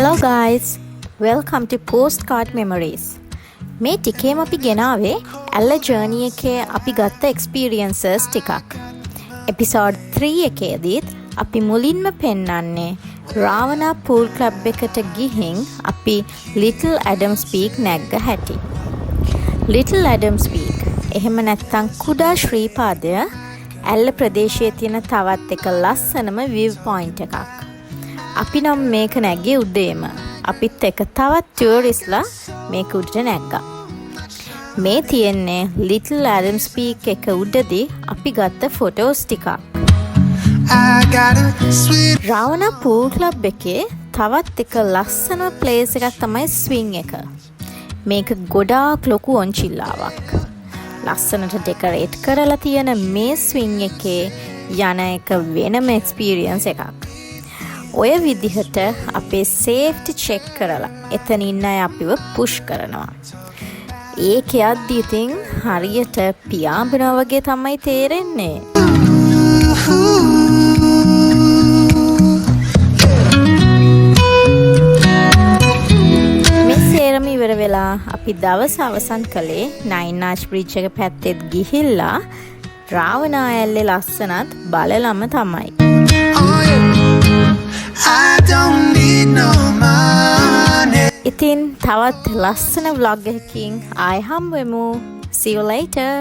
Hello guys, welcome to Postcard Memories. මේ ටිකේම අපි ගෙනාවේ ඇල්ල ජර්නි එකේ අපි ගත්ත experiences ටිකක්. එපිසෝඩ් 3 එකේදීත් අපි මුලින්ම පෙන්වන්නේ රාවණා pool club එකට ගිහින් අපි Little Adams Peak නැග්ග හැටි. Little Adams Peak එහෙම නැත්නම් කුඩා ශ්‍රීපාදය ඇල්ල ප්‍රදේශයේ තියෙන තවත් එක ලස්සනම view point එකක්. අපි නම් මේක නැග්ගේ උදේම. අපිත් එක තවත් ටූරිස්ලා මේක උඩට නැග්ගා. මේ තියෙන්නේ Little Adams Peak එක උඩදී අපි ගත්ත ෆොටෝස් ටිකක්. රාවණා pool club එකේ තවත් එක ලස්සන ප්ලේස් එකක් තමයි ස්විං එක. මේක ගොඩාක් ලොකු ඔන්චිල්ලාවක්. ලස්සනට ඩෙකරේට් කරලා තියෙන මේ ස්විං එකේ යන එක වෙනම එක්ස්පීරියන්ස් එකක්. ඔය විදිහට අපේ සේෆ්ටි චෙක් කරලා එතන ඉන්න අය අපිව පුෂ් කරනවා. ඒක යද්දි ඉතින් හරියට පියාඹනවා වගේ තමයි තේරෙන්නේ. මේ සේරම ඉවර වෙලා අපි දවස අවසන් කළේ නයින් ආච් බ්‍රිජ් එක පැත්තෙත් ගිහිල්ලා රාවණා ඇල්ලේ ලස්සනත් බලලම තමයි. ඉතින් තවත් ලස්සන vlog එකකින් ආයෙ හම්බෙමු. See you later.